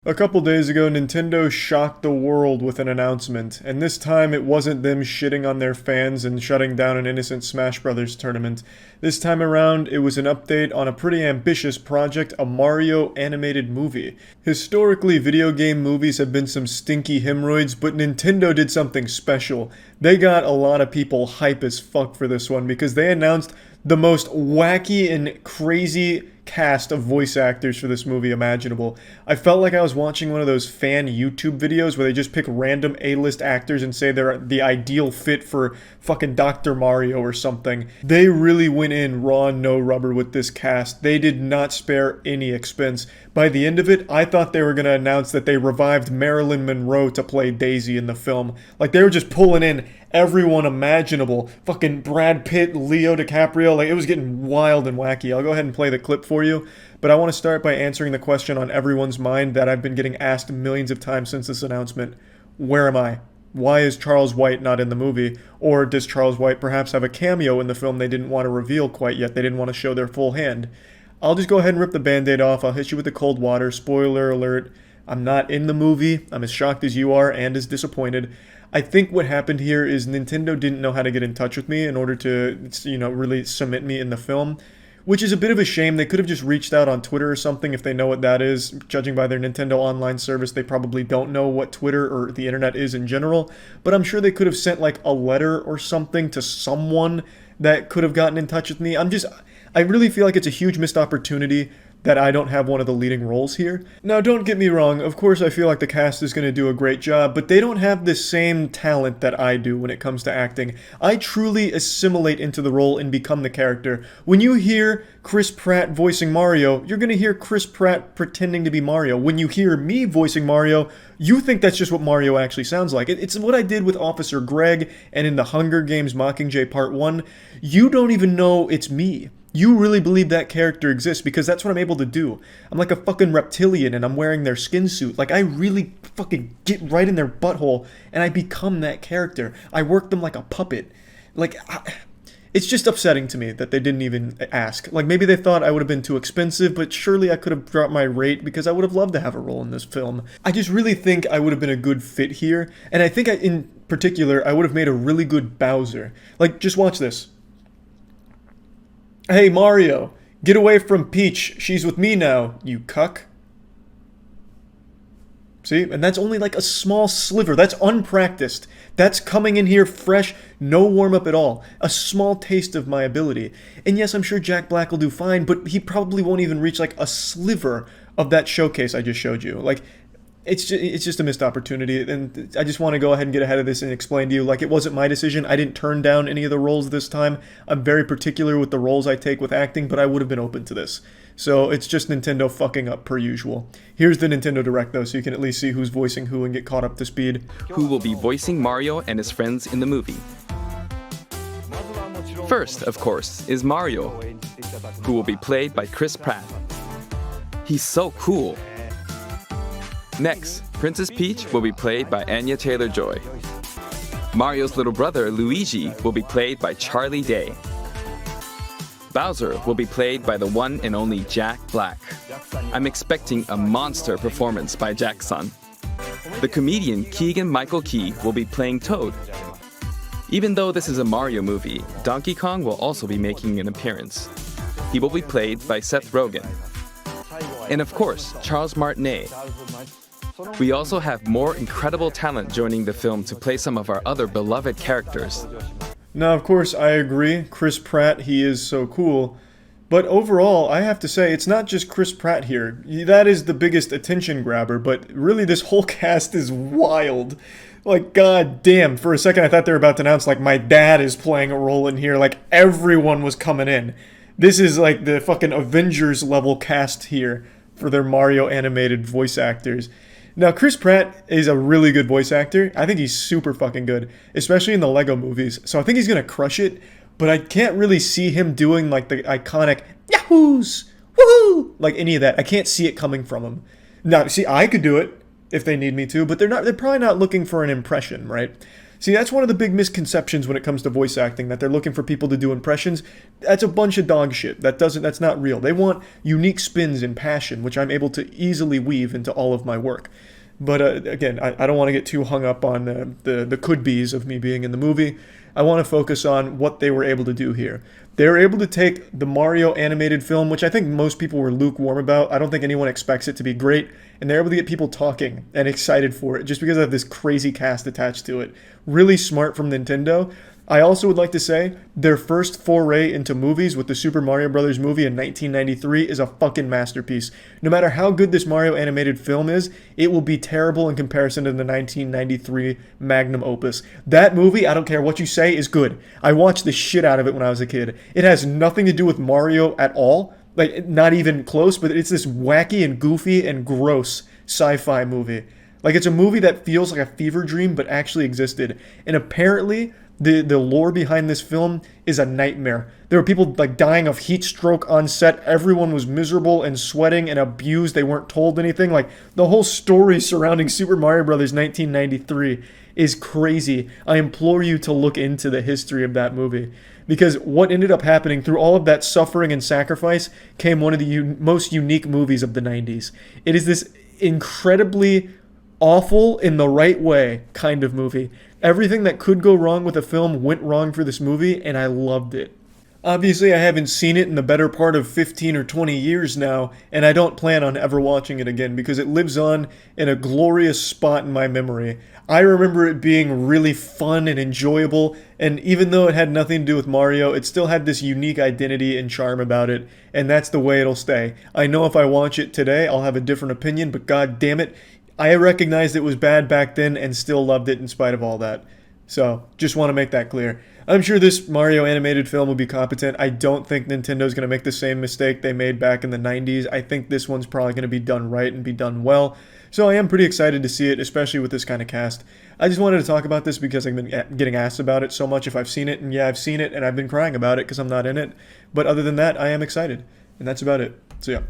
A couple days ago, Nintendo shocked the world with an announcement, and this time it wasn't them shitting on their fans and shutting down an innocent Smash Brothers tournament. This time around, it was an update on a pretty ambitious project, a Mario animated movie. Historically, video game movies have been some stinky hemorrhoids, but Nintendo did something special. They got a lot of people hype as fuck for this one because they announced the most wacky and crazy cast of voice actors for this movie imaginable. I felt like I was watching one of those fan YouTube videos where they just pick random A-list actors and say they're the ideal fit for fucking Dr. Mario or something. They really went in raw no rubber with this cast. They did not spare any expense. By the end of it, I thought they were going to announce that they revived Marilyn Monroe to play Daisy in the film. Like, they were just pulling in everyone imaginable. Fucking Brad Pitt, Leo DiCaprio, like, it was getting wild and wacky. I'll go ahead and play the clip for you, but I want to start by answering the question on everyone's mind that I've been getting asked millions of times since this announcement. Where am I? Why is Charles White not in the movie? Or does Charles White perhaps have a cameo in the film they didn't want to reveal quite yet? They didn't want to show their full hand. I'll just go ahead and rip the band-aid off. I'll hit you with the cold water. Spoiler alert. I'm not in the movie. I'm as shocked as you are and as disappointed. I think what happened here is Nintendo didn't know how to get in touch with me in order to, really cement me in the film, which is a bit of a shame. They could have just reached out on Twitter or something if they know what that is. Judging by their Nintendo Online service, they probably don't know what Twitter or the internet is in general, but I'm sure they could have sent like a letter or something to someone that could have gotten in touch with me. I really feel like it's a huge missed opportunity that I don't have one of the leading roles here. Now, don't get me wrong, of course I feel like the cast is going to do a great job, but they don't have the same talent that I do when it comes to acting. I truly assimilate into the role and become the character. When you hear Chris Pratt voicing Mario, you're going to hear Chris Pratt pretending to be Mario. When you hear me voicing Mario, you think that's just what Mario actually sounds like. It's what I did with Officer Greg and in the Hunger Games Mockingjay Part 1. You don't even know it's me. You really believe that character exists because that's what I'm able to do. I'm like a fucking reptilian and I'm wearing their skin suit. Like, I really fucking get right in their butthole and I become that character. I work them like a puppet. It's just upsetting to me that they didn't even ask. Like, maybe they thought I would have been too expensive, but surely I could have dropped my rate because I would have loved to have a role in this film. I just really think I would have been a good fit here, and I think in particular, I would have made a really good Bowser. Like, just watch this. Hey, Mario, get away from Peach. She's with me now, you cuck. See? And that's only like a small sliver. That's unpracticed. That's coming in here fresh, no warm-up at all. A small taste of my ability. And yes, I'm sure Jack Black will do fine, but he probably won't even reach like a sliver of that showcase I just showed you. Like, it's just a missed opportunity, and I just want to go ahead and get ahead of this and explain to you, like, it wasn't my decision. I didn't turn down any of the roles this time. I'm very particular with the roles I take with acting, but I would have been open to this. So it's just Nintendo fucking up per usual. Here's the Nintendo Direct, though, so you can at least see who's voicing who and get caught up to speed. Who will be voicing Mario and his friends in the movie? First, of course, is Mario, who will be played by Chris Pratt. He's so cool. Next, Princess Peach will be played by Anya Taylor-Joy. Mario's little brother, Luigi, will be played by Charlie Day. Bowser will be played by the one and only Jack Black. I'm expecting a monster performance by Jack's son. The comedian Keegan-Michael Key will be playing Toad. Even though this is a Mario movie, Donkey Kong will also be making an appearance. He will be played by Seth Rogen. And of course, Charles Martinet. We also have more incredible talent joining the film to play some of our other beloved characters. Now, of course, I agree. Chris Pratt, he is so cool. But overall, I have to say, it's not just Chris Pratt here. That is the biggest attention grabber, but really this whole cast is wild. Like, god damn, for a second I thought they were about to announce, like, my dad is playing a role in here. Like, everyone was coming in. This is like the fucking Avengers level cast here for their Mario animated voice actors. Now, Chris Pratt is a really good voice actor. I think he's super fucking good, especially in the Lego movies. So I think he's going to crush it, but I can't really see him doing like the iconic yahoos, woohoo, like any of that. I can't see it coming from him. Now, see, I could do it if they need me to, but they're probably not looking for an impression, right? See, that's one of the big misconceptions when it comes to voice acting, that they're looking for people to do impressions. That's a bunch of dog shit. That's not real. They want unique spins and passion, which I'm able to easily weave into all of my work. But again, I don't want to get too hung up on the could-be's of me being in the movie. I want to focus on what they were able to do here. They were able to take the Mario animated film, which I think most people were lukewarm about. I don't think anyone expects it to be great. And they're able to get people talking and excited for it just because I have this crazy cast attached to it. Really smart from Nintendo. I also would like to say their first foray into movies with the Super Mario Bros. Movie in 1993 is a fucking masterpiece. No matter how good this Mario animated film is, it will be terrible in comparison to the 1993 magnum opus. That movie, I don't care what you say, is good. I watched the shit out of it when I was a kid. It has nothing to do with Mario at all. Like, not even close, but it's this wacky and goofy and gross sci-fi movie. Like, it's a movie that feels like a fever dream, but actually existed. And apparently, the lore behind this film is a nightmare. There were people like dying of heat stroke on set. Everyone was miserable and sweating and abused. They weren't told anything. Like, the whole story surrounding Super Mario Bros. 1993 is crazy. I implore you to look into the history of that movie. Because what ended up happening through all of that suffering and sacrifice came one of the most unique movies of the 90s. It is this incredibly awful in the right way kind of movie. Everything that could go wrong with a film went wrong for this movie, and I loved it. Obviously, I haven't seen it in the better part of 15 or 20 years now, and I don't plan on ever watching it again because it lives on in a glorious spot in my memory. I remember it being really fun and enjoyable, and even though it had nothing to do with Mario, it still had this unique identity and charm about it, and that's the way it'll stay. I know if I watch it today, I'll have a different opinion, but god damn it, I recognized it was bad back then and still loved it in spite of all that. So, just want to make that clear. I'm sure this Mario animated film will be competent. I don't think Nintendo's going to make the same mistake they made back in the 90s. I think this one's probably going to be done right and be done well. So I am pretty excited to see it, especially with this kind of cast. I just wanted to talk about this because I've been getting asked about it so much if I've seen it. And yeah, I've seen it and I've been crying about it because I'm not in it. But other than that, I am excited. And that's about it. So yeah.